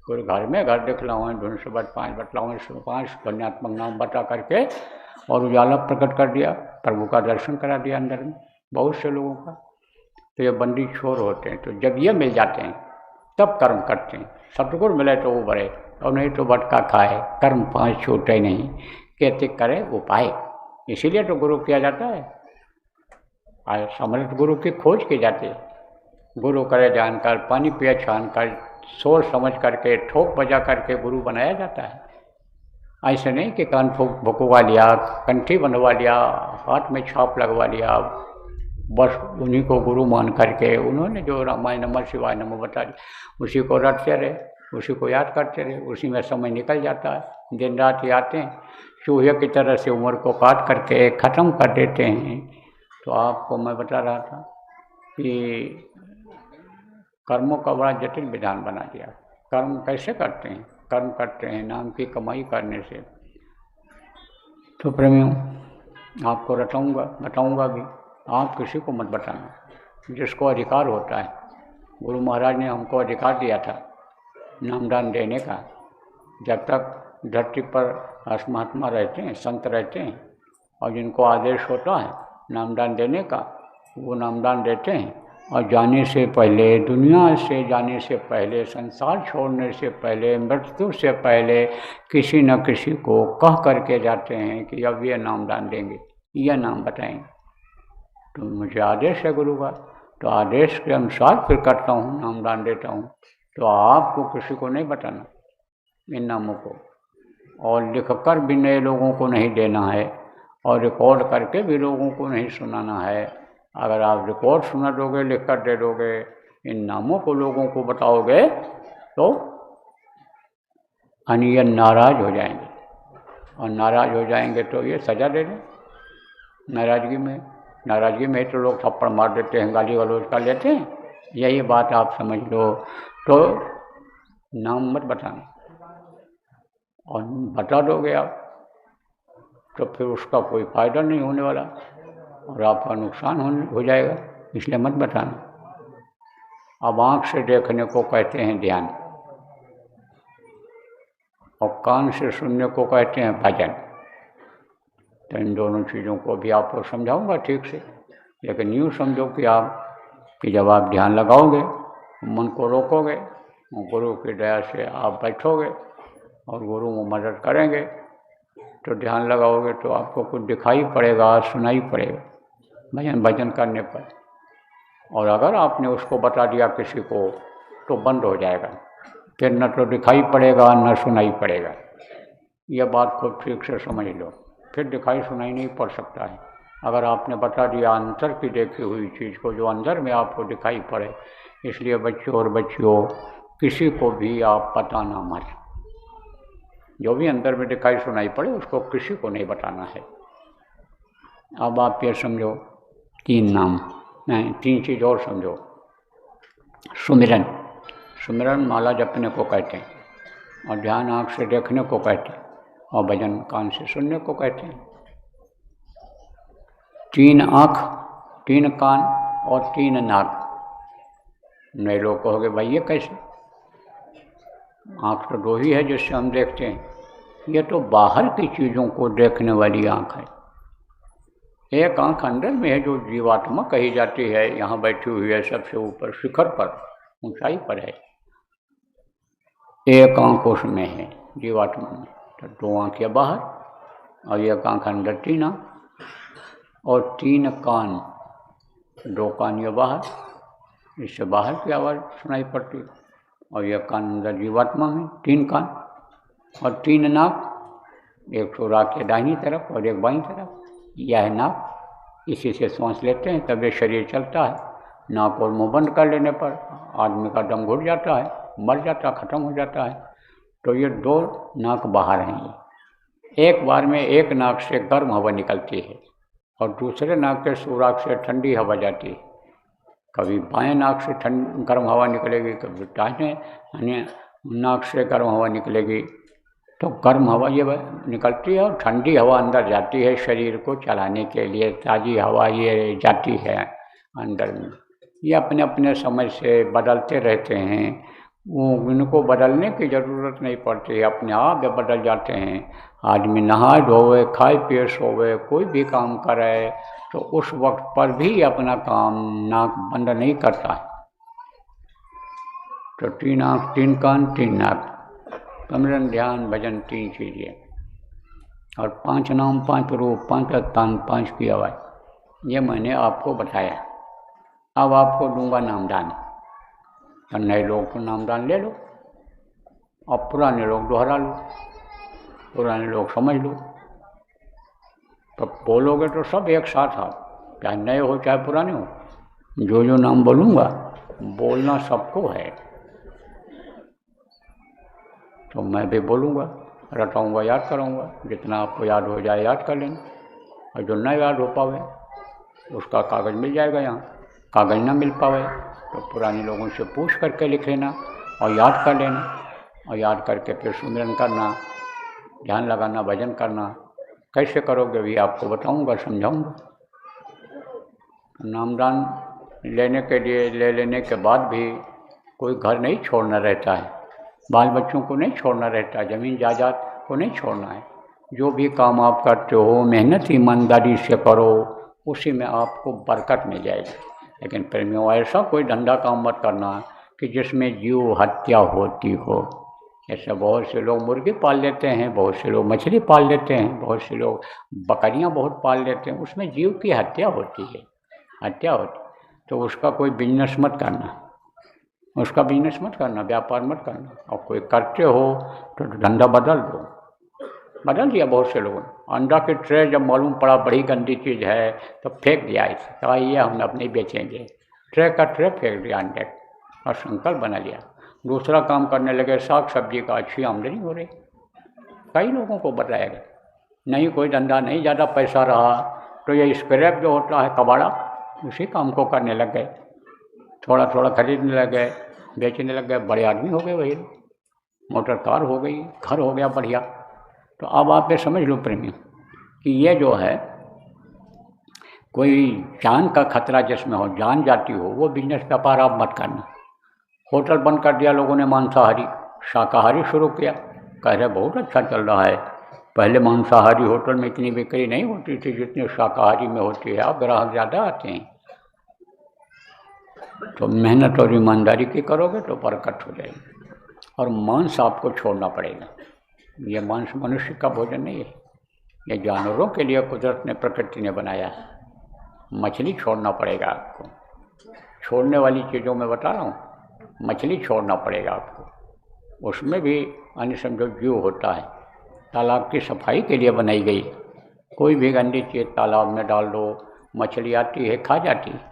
पूरे घर में घर दिखलाओं, धुन सुबह 5 बतलाओं, 5 पुण्यात्मक नाम बता करके और उजाला प्रकट कर दिया, प्रभु का दर्शन करा दिया अंदर में बहुत से लोगों का। तो ये बंदी छोर होते हैं। तो जब ये मिल जाते हैं तब कर्म करते हैं। सतगुरु मिले तो वो बड़े, और नहीं तो बटका खाए। कर्म फांस छूटे नहीं, कहते करे उपाय। इसीलिए तो गुरु किया जाता है, समर्थ गुरु की खोज की जाती है। गुरु करे जानकर, पानी पिए छान कर, सोच समझ करके, ठोक बजा करके गुरु बनाया जाता है। ऐसे नहीं कि कान भुकवा लिया, कंठी बनवा लिया, हाथ में छाप लगवा लिया, बस उन्हीं को गुरु मान करके उन्होंने जो रामायण नमः शिवाय नमः बता दिया उसी को रटते रहे, उसी को याद करते रहे, उसी में समय निकल जाता है। दिन रात आते हैं, चूहे की तरह से उम्र को काट करके ख़त्म कर देते हैं। तो आपको मैं बता रहा था कि कर्मों का बड़ा जटिल विधान बना दिया। कर्म कैसे करते हैं? कर्म करते हैं नाम की कमाई करने से। तो प्रेमियों, आपको बताऊंगा भी, आप किसी को मत बताना। जिसको अधिकार होता है, गुरु महाराज ने हमको अधिकार दिया था नामदान देने का। जब तक धरती पर महात्मा रहते हैं, संत रहते हैं, और जिनको आदेश होता है नामदान देने का, वो नामदान देते हैं। और जाने से पहले, दुनिया से जाने से पहले, संसार छोड़ने से पहले, मृत्यु से पहले किसी न किसी को कह करके जाते हैं कि अब ये नामदान देंगे, यह नाम बताएंगे। तो मुझे आदेश है गुरु का, तो आदेश के अनुसार फिर करता हूँ, नामदान देता हूँ। तो आपको किसी को नहीं बताना इन नामों को, और लिखकर भी नए लोगों को नहीं देना है, और रिकॉर्ड करके भी लोगों को नहीं सुनाना है। अगर आप रिकॉर्ड सुना दोगे, लिख कर दे दोगे, इन नामों को लोगों को बताओगे तो अनियन नाराज हो जाएंगे, और नाराज हो जाएंगे तो ये सजा दे दें। नाराज़गी में तो लोग थप्पड़ मार देते हैं, गाली गलौज कर लेते हैं। यही बात आप समझ लो। तो नाम मत बताना, और बता दोगे आप तो फिर उसका कोई फ़ायदा नहीं होने वाला, और आपका नुकसान हो जाएगा, इसलिए मत बताना। अब आँख से देखने को कहते हैं ध्यान, और कान से सुनने को कहते हैं भजन। तो इन दोनों चीज़ों को भी आपको समझाऊंगा ठीक से, लेकिन यूँ समझो कि जब आप ध्यान लगाओगे, मन को रोकोगे, गुरु की दया से आप बैठोगे और गुरु वो मदद करेंगे, तो ध्यान लगाओगे तो आपको कुछ दिखाई पड़ेगा, सुनाई पड़ेगा भजन करने पर। और अगर आपने उसको बता दिया किसी को तो बंद हो जाएगा, फिर न तो दिखाई पड़ेगा न सुनाई पड़ेगा। यह बात को ठीक से समझ लो, फिर दिखाई सुनाई नहीं पड़ सकता है। अगर आपने बता दिया अंदर की देखी हुई चीज़ को, जो अंदर में आपको दिखाई पड़े। इसलिए बच्चों और बच्चियों, किसी को भी आप बताना मत। जो भी अंदर में दिखाई सुनाई पड़े उसको किसी को नहीं बताना है। अब आप ये समझो, तीन चीज़ और समझो। सुमिरन माला जपने को कहते हैं, और ध्यान आँख से देखने को कहते हैं, और भजन कान से सुनने को कहते हैं। 3 आँख, 3 कान और 3 नाक। नए लोग कहोगे भाई ये कैसे? आँख तो 2 ही है जिससे हम देखते हैं। ये तो बाहर की चीज़ों को देखने वाली आँख है। एक आँख अंदर में है जो जीवात्मा कही जाती है, यहाँ बैठी हुई है सबसे ऊपर शिखर पर, ऊंचाई पर है। एक आँख उसमें है जीवात्मा में, तो 2 आँखें बाहर, और एक आँख अंदर 3 आँख, और 3 कान, 2 कान ये बाहर, इससे बाहर की आवाज़ सुनाई पड़ती है। और यह कान अंदर जीवात्मा में, 3 कान और 3 नाक, एक तो राख के दाहिनी तरफ और एक बाईं तरफ। यह नाक, इसी से सांस लेते हैं तब ये शरीर चलता है। नाक और मुंह बंद कर लेने पर आदमी का दम घुट जाता है, मर जाता, ख़त्म हो जाता है। तो ये 2 नाक बाहर हैं। ये एक बार में एक नाक से गर्म हवा निकलती है, और दूसरे नाक के सुराख से ठंडी हवा जाती है। कभी बाएं नाक से गर्म हवा निकलेगी, कभी दाहिने नाक से गर्म हवा निकलेगी। तो गर्म हवा ये निकलती है और ठंडी हवा अंदर जाती है शरीर को चलाने के लिए। ताज़ी हवा ये जाती है अंदर में। ये अपने अपने समय से बदलते रहते हैं, वो इनको बदलने की ज़रूरत नहीं पड़ती, अपने आप ये बदल जाते हैं। आदमी नहाए धोए, खाए पिए सोए, कोई भी काम करे तो उस वक्त पर भी अपना काम नाक बंद नहीं करता है। तो 3 आँख, 3 कान, 3 नाक, समरण, ध्यान, भजन, 3 चीज़ें, और 5 नाम, 5 रूप, 5 तान, 5 की आवाज़। ये मैंने आपको बताया। अब आपको दूंगा नामदान। और नए लोग को नामदान ले लो और पुराने लोग दोहरा लो, पुराने लोग समझ लो। तो बोलोगे तो सब एक साथ आप, चाहे नए हो चाहे पुराने हो। जो जो नाम बोलूँगा बोलना सबको है, तो मैं भी बोलूँगा, रटाऊँगा, याद कराऊँगा। जितना आपको याद हो जाए याद कर लेना, और जो न याद हो पावे उसका कागज़ मिल जाएगा। यहाँ कागज़ ना मिल पावे तो पुराने लोगों से पूछ करके लिख लेना और याद कर लेना, और याद करके फिर सुमिरन करना, ध्यान लगाना, भजन करना। कैसे करोगे भी आपको बताऊँगा, समझाऊँगा। नामदान लेने के लिए, ले लेने के बाद भी कोई घर नहीं छोड़ना रहता है, बाल बच्चों को नहीं छोड़ना रहता है, ज़मीन जायदाद को नहीं छोड़ना है। जो भी काम आप करते हो मेहनत ईमानदारी से करो, उसी में आपको बरकत मिल जाएगी। लेकिन प्रेमियों, ऐसा कोई धंधा काम मत करना कि जिसमें जीव हत्या होती हो। ऐसे बहुत से लोग मुर्गी पाल लेते हैं, बहुत से लोग मछली पाल लेते हैं, बहुत से लोग बकरियां बहुत पाल लेते हैं, उसमें जीव की हत्या होती है, हत्या होती। तो उसका कोई बिजनेस मत करना, उसका बिजनेस मत करना, व्यापार मत करना। और कोई करते हो तो धंधा बदल दो। बदल दिया बहुत से लोगों ने। अंडा की ट्रे जब मालूम पड़ा बड़ी गंदी चीज़ है तो फेंक दिया इसे, कहा ये हम अपने बेचेंगे। ट्रे का ट्रे फेंक दिया अंडे और संकल्प बना लिया। दूसरा काम करने लगे, साग सब्जी का अच्छी आमदनी हो रही। कई लोगों को बताया गया, नहीं कोई धंधा नहीं, ज़्यादा पैसा रहा तो ये स्क्रैप जो होता है कबाड़ा, उसी काम को करने लग गए। थोड़ा थोड़ा खरीदने लग गए, बेचने लग गए, बड़े आदमी हो गए वही, मोटर कार हो गई, घर हो गया बढ़िया। तो अब आप ये समझ लो प्रेमियों कि ये जो है कोई जान का खतरा जिसमें हो, जान जाती हो, वो बिजनेस व्यापार आप मत करना। होटल बंद कर दिया लोगों ने, मांसाहारी शाकाहारी शुरू किया, कह रहे बहुत अच्छा चल रहा है। पहले मांसाहारी होटल में इतनी बिक्री नहीं होती थी जितनी शाकाहारी में होती है, अब ग्राहक ज़्यादा आते हैं। तो मेहनत और ईमानदारी की करोगे तो बरकत हो जाएगी। और मांस आपको छोड़ना पड़ेगा। ये मांस मनुष्य का भोजन नहीं है, ये जानवरों के लिए कुदरत ने, प्रकृति ने बनाया है। मछली छोड़ना पड़ेगा आपको। छोड़ने वाली चीज़ों में बता रहा हूँ, मछली छोड़ना पड़ेगा आपको। उसमें भी अन्य समझो जीव होता है। तालाब की सफाई के लिए बनाई गई। कोई भी गंदी चीज़ तालाब में डाल दो, मछली आती है खा जाती है।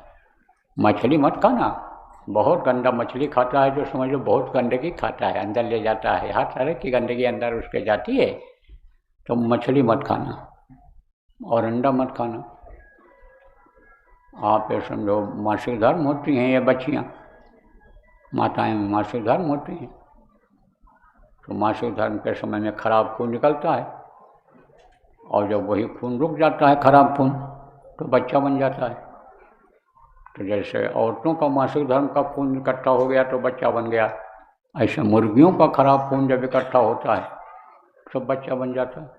मछली मत खाना। बहुत गंदा मछली खाता है जो समझ लो बहुत गंदगी खाता है, अंदर ले जाता है, हर तरह की गंदगी अंदर उसके जाती है। तो मछली मत खाना और अंडा मत खाना। आप ये समझो मासिक धर्म होती हैं ये बच्चियाँ, माताएं में मासिक धर्म होती हैं। तो मासिक धर्म के समय में खराब खून निकलता है, और जब वही खून रुक जाता है खराब खून तो बच्चा बन जाता है। तो जैसे औरतों का मासिक धर्म का खून इकट्ठा हो गया तो बच्चा बन गया, ऐसे मुर्गियों का खराब खून जब इकट्ठा होता है तो बच्चा बन जाता है।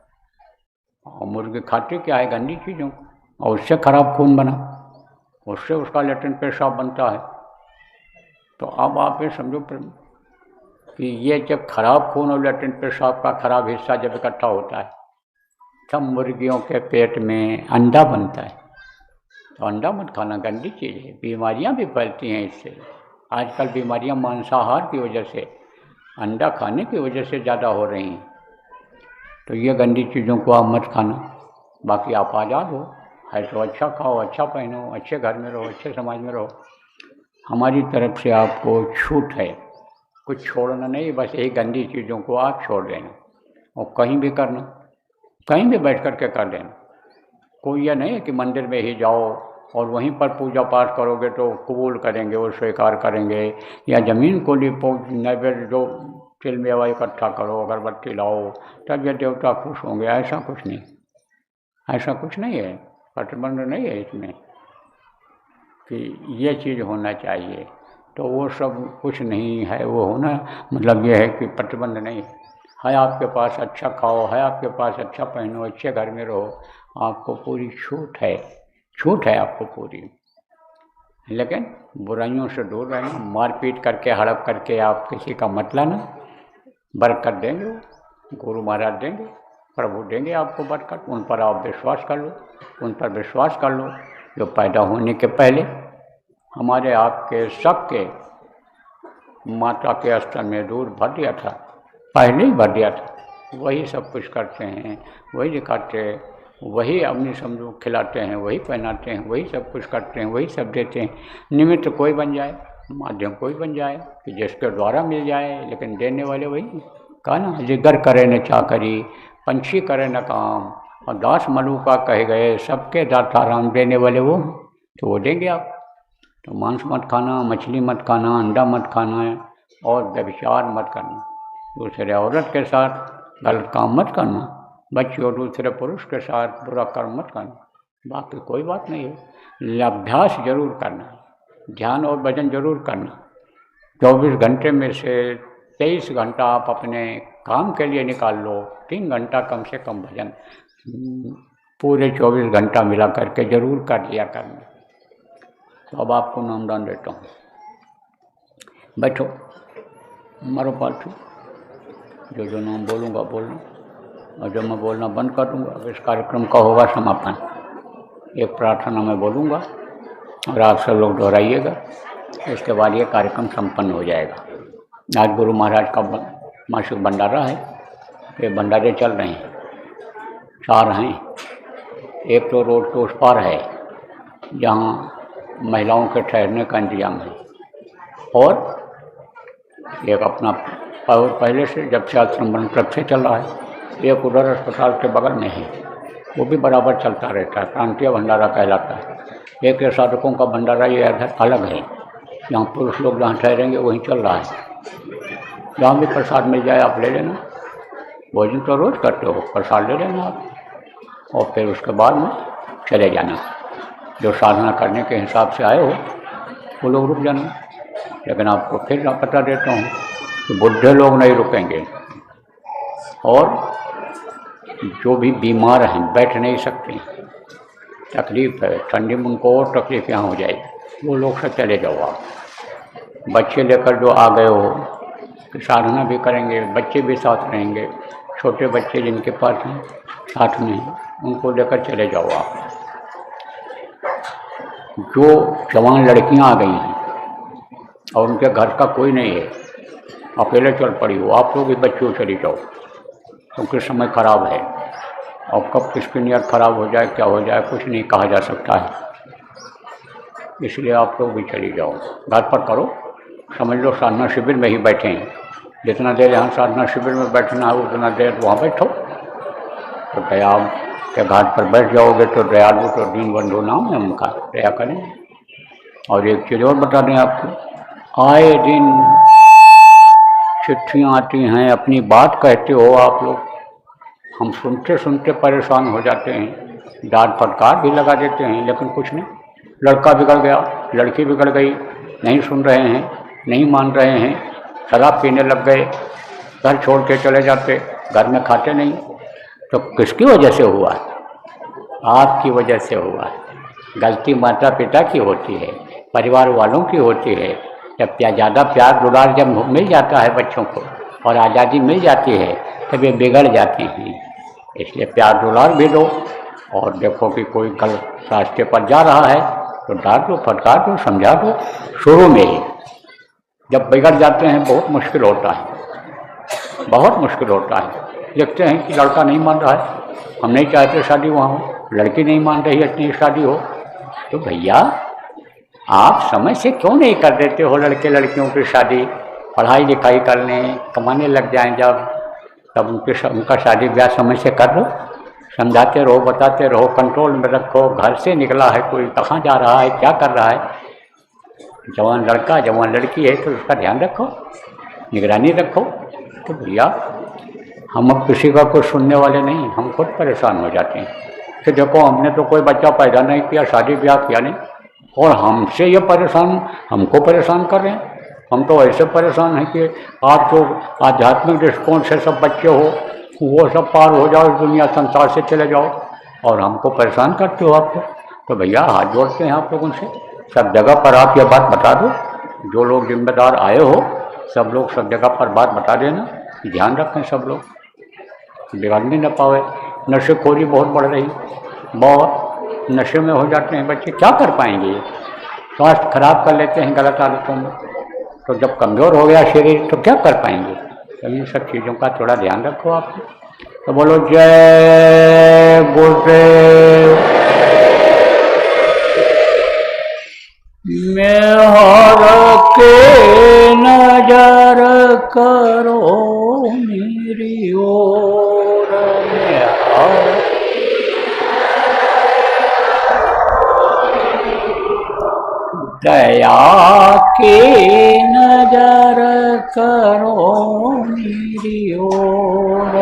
और मुर्गी खाती क्या है, गंदी चीज़ों को, और उससे खराब खून बना, उससे उसका लेटरिन पेशाब बनता है। तो अब आप ये समझो कि ये जब खराब खून और लेटरिन पेशाब का खराब हिस्सा जब इकट्ठा होता है तब मुर्गियों के पेट में अंडा बनता है। तो अंडा मत खाना, गंदी चीज़ है, बीमारियां भी फैलती हैं इससे। आजकल बीमारियां मांसाहार की वजह से, अंडा खाने की वजह से ज़्यादा हो रही हैं। तो ये गंदी चीज़ों को आप मत खाना। बाकी आप आज़ाद हो, है तो अच्छा खाओ, अच्छा पहनो, अच्छे घर में रहो, अच्छे समाज में रहो। हमारी तरफ से आपको छूट है, कुछ छोड़ना नहीं, बस यही गंदी चीज़ों को आप छोड़ देना। और कहीं भी करना, कहीं भी बैठ कर के कर देना। कोई यह नहीं है कि मंदिर में ही जाओ और वहीं पर पूजा पाठ करोगे तो कबूल करेंगे, वो स्वीकार करेंगे, या ज़मीन को लिपो, नैवेद्य जो तिल मेवा इकट्ठा करो, अगरबत्ती लाओ, तब ये देवता खुश होंगे। ऐसा कुछ नहीं, ऐसा कुछ नहीं है, प्रतिबंध नहीं है इसमें कि ये चीज़ होना चाहिए। तो वो सब कुछ नहीं है, वो होना मतलब ये है कि प्रतिबंध नहीं है। आपके पास अच्छा खाओ, है आपके पास अच्छा पहनो, अच्छे घर में रहो, आपको पूरी छूट है, छूट है आपको पूरी। लेकिन बुराइयों से दूर रहना, मारपीट करके, हड़प करके आप किसी का मत लाना। बरकत देंगे, गुरु महाराज देंगे, प्रभु देंगे आपको बरकत। उन पर आप विश्वास कर लो, उन पर विश्वास कर लो जो पैदा होने के पहले हमारे आपके सबके माता के स्तन में दूध भर दिया था, पहले ही भर दिया था। वही सब कुछ करते हैं, वही दिखाते हैं, वही अपनी समझो खिलाते हैं, वही पहनाते हैं, वही सब कुछ करते हैं, वही सब देते हैं। निमित्त कोई बन जाए, माध्यम कोई बन जाए कि जिसके द्वारा मिल जाए, लेकिन देने वाले वही। कहा ना, जिगर करे न चाकरी, पंछी करे न काम, और दास मलूका कहे गए, सबके दाता राम। देने वाले वो, तो वो देंगे आप। तो मांस मत खाना, मछली मत खाना, अंडा मत खाना, और व्यभिचार मत करना, दूसरे औरत के साथ गलत काम मत करना, बच्ची और दूसरे पुरुष के साथ बुरा कर्म मत करना। बाकी कोई बात नहीं है। अभ्यास जरूर करना, ध्यान और भजन जरूर करना। 24 घंटे में से 23 घंटा आप अपने काम के लिए निकाल लो, 3 घंटा कम से कम भजन पूरे 24 घंटा मिला करके जरूर कर लिया करना। तो अब आपको नामदान देता हूँ। बैठो, मारो पाछू, जो नाम बोलूँगा बोलना, और जब मैं बोलना बंद कर दूँगा इस कार्यक्रम का होगा समापन। एक प्रार्थना मैं बोलूँगा और आप सब लोग दोहराइएगा, इसके बाद ये कार्यक्रम संपन्न हो जाएगा। आज गुरु महाराज का मासिक भंडारा है। ये भंडारे चल रहे हैं, 4 हैं। एक तो रोड के उस पार है जहाँ महिलाओं के ठहरने का इंतजाम है, और एक अपना पहले से जब से आश्रम बन तब से चल रहा है। एक उधर अस्पताल के बगल में है, वो भी बराबर चलता रहता है, प्रांतीय भंडारा कहलाता है। एक साधकों का भंडारा ये अलग है, यहाँ पुरुष लोग जहाँ ठहरेंगे वहीं चल रहा है। जहाँ भी प्रसाद मिल जाए आप ले लेना, भोजन तो रोज़ करते हो, प्रसाद ले लेना आप, और फिर उसके बाद में चले जाना। जो साधना करने के हिसाब से आए हो वो लोग रुक जाना। लेकिन आपको फिर पता देता हूँ कि बुढ़े लोग नहीं रुकेंगे, और जो भी बीमार हैं, बैठ नहीं सकते, तकलीफ़ है, ठंडी में उनको और तकलीफ यहाँ हो जाएगी, वो लोग से चले जाओ आप। बच्चे लेकर जो आ गए हो, साधना भी करेंगे, बच्चे भी साथ रहेंगे, छोटे बच्चे जिनके पास हैं साथ में, उनको लेकर चले जाओ आप। जो जवान लड़कियां आ गई हैं और उनके घर का कोई नहीं है, अकेले चल पड़ी हो, आप लोग भी बच्चों चली जाओ, क्योंकि समय खराब है, और कब किसकी नीयत खराब हो जाए, क्या हो जाए, कुछ नहीं कहा जा सकता है। इसलिए आप लोग भी चली जाओ, घर पर करो। समझ लो साधना शिविर में ही बैठे हैं, जितना देर यहाँ साधना शिविर में बैठना है उतना देर वहाँ बैठो। तो दया के घाट पर बैठ जाओगे तो दयालु तो दीन बंधु नाम है उनका, दया करें। और एक चीज़ और बता दें आपको, आए दिन चिट्ठियाँ आती हैं, अपनी बात कहते हो आप लोग, हम सुनते सुनते परेशान हो जाते हैं, डांट फटकार भी लगा देते हैं, लेकिन कुछ नहीं। लड़का बिगड़ गया, लड़की बिगड़ गई, नहीं सुन रहे हैं, नहीं मान रहे हैं, शराब पीने लग गए, घर छोड़ के चले जाते, घर में खाते नहीं, तो किसकी वजह से हुआ? आपकी वजह से हुआ। गलती माता पिता की होती है, परिवार वालों की होती है। जब ज़्यादा प्यार दुलार जब मिल जाता है बच्चों को और आज़ादी मिल जाती है तब ये बिगड़ जाते हैं। इसलिए प्यार दुलार भी दो, और देखो कि कोई गलत रास्ते पर जा रहा है तो डांट दो, फटकार दो, समझा दो। शुरू में ही जब बिगड़ जाते हैं बहुत मुश्किल होता है, बहुत मुश्किल होता है। देखते हैं कि लड़का नहीं मान रहा है, हम नहीं चाहते शादी वहाँ हो, लड़की नहीं मान रही है इतनी शादी हो, तो भैया आप समय से क्यों नहीं कर देते हो लड़के लड़कियों की शादी? पढ़ाई लिखाई करने कमाने लग जाएं जब, तब उनका शादी ब्याह समय से कर दो। समझाते रहो, बताते रहो, कंट्रोल में रखो। घर से निकला है कोई, कहाँ जा रहा है, क्या कर रहा है, जवान लड़का जवान लड़की है तो उसका ध्यान रखो, निगरानी रखो। तो भैया हम अब किसी का कुछ सुनने वाले नहीं, हम खुद परेशान हो जाते हैं कि देखो हमने तो कोई बच्चा पैदा नहीं किया, शादी ब्याह किया नहीं, और हमसे ये परेशान, हमको परेशान कर रहे हैं। हम तो ऐसे परेशान हैं कि आप जो आध्यात्मिक दृष्टिकोण से सब बच्चे हो वो सब पार हो जाओ, इस दुनिया संसार से चले जाओ, और हमको परेशान करते हो आपको। तो भैया हाथ जोड़ते हैं आप लोगों से, सब जगह पर आप ये बात बता दो। जो लोग जिम्मेदार आए हो सब लोग सब जगह पर बात बता देना, ध्यान रखें सब लोग, बिगाड़ने न पावे। नशेखोरी बहुत बढ़ रही, बहुत नशे में हो जाते हैं बच्चे, क्या कर पाएंगे? स्वास्थ्य खराब कर लेते हैं गलत आदतों में। तो जब कमज़ोर हो गया शरीर तो क्या कर पाएंगे। तो इन सब चीज़ों का थोड़ा ध्यान रखो आप। तो बोलो जय गुरुदेव। मैं हर के नजर करो मेरी ओर, में दया के नजर करो मेरी ओर।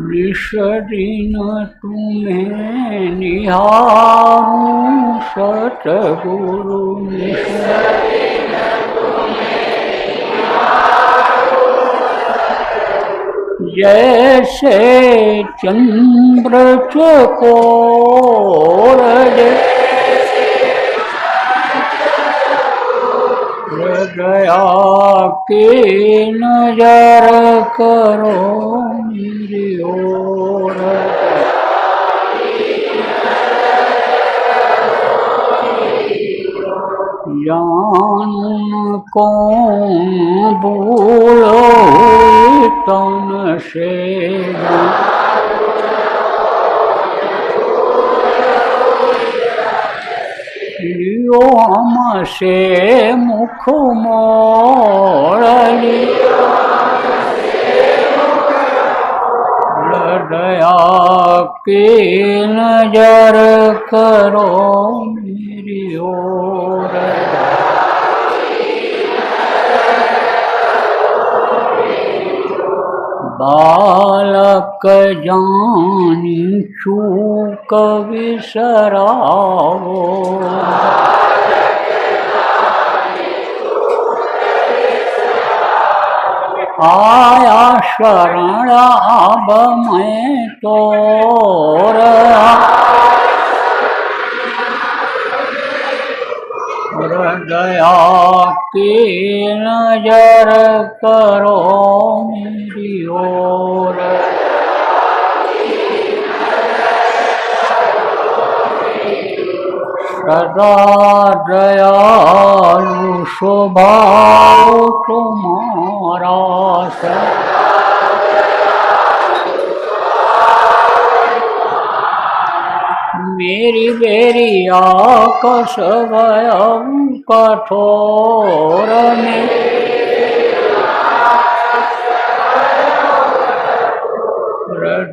निश दिन तुम्हें निहारूं सतगुरु, निश जैसे चंद्र चकोर, दया के नजर करो मेरी ओर। जानूं कौन भूलो तन से, लियो हमसे मुख मोड़, दया के नजर करो मेरी ओर। बालक जानी चूक बिसरावो, आया शरण अब मैं तोर, दया के नजर करो मेरी ओर। सदा दयालु स्वभाव तुम्हारा, मेरी बेरिया कस भयं कठोर में,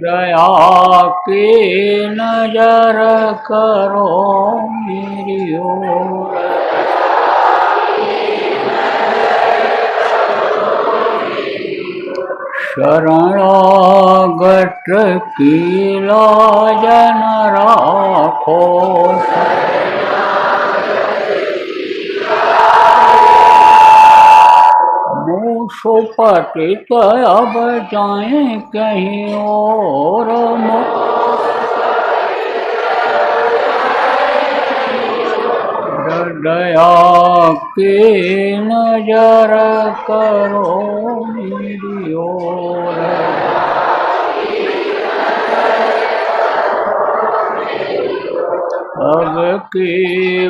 दया के नजर करो मेरी ओर। शरणागत की लाज न राखो, मूसो पतित अब जाए कहीं और, दया के नजर करो मेरी ओर। अब की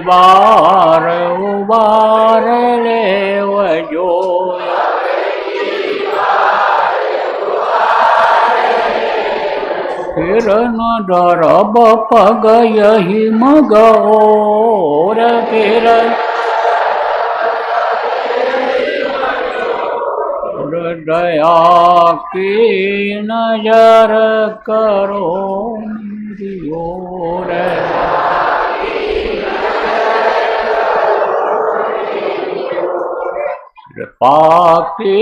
बार उबार ले वजो, फिर न डरब पग यही मगोर, फिर दया की नजर करो मेरी ओर। कृपा की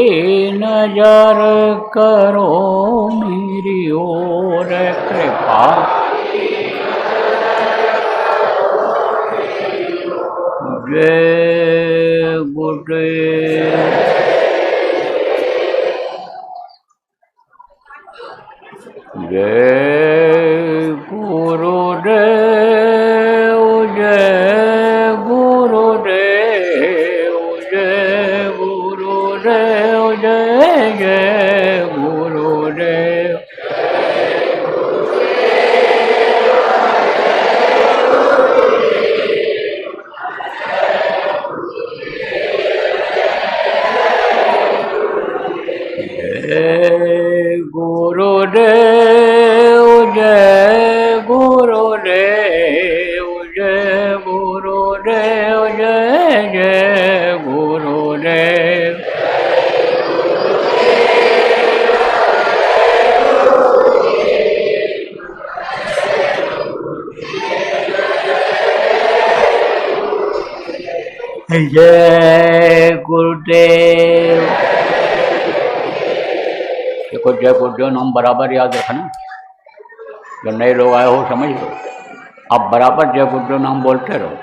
नजर करो मेरी ओर, कृपा जय गुरुदेव। जय गुरुदेव, जय गुरुदेव, जय गुरुदेव, जय जय गुरुदेव। गुरुदेव जय गुरुदेव जय गुरुदेव जय जय गुरुदेव। जय गुरुदेव। देखो जय गुरुदेव नाम बराबर याद रखना, जो नए लोग आए हो समझ लो, आप बराबर जय गुरुदेव नाम बोलते रहो।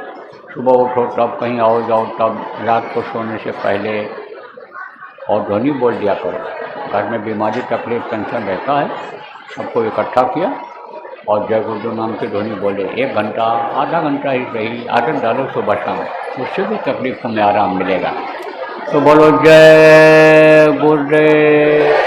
सुबह उठो तब, कहीं आओ जाओ तब, रात को सोने से पहले, और ध्वनि बोल दिया करो। घर में बीमारी तकलीफ टेंशन रहता है, सबको इकट्ठा किया और जय गुरुदेव नाम की ध्वनि बोले। 1 घंटा आधा घंटा ही सही आदत डालो सुबह शाम, उससे भी तकलीफ में आराम मिलेगा। तो बोलो जय गुरुदेव।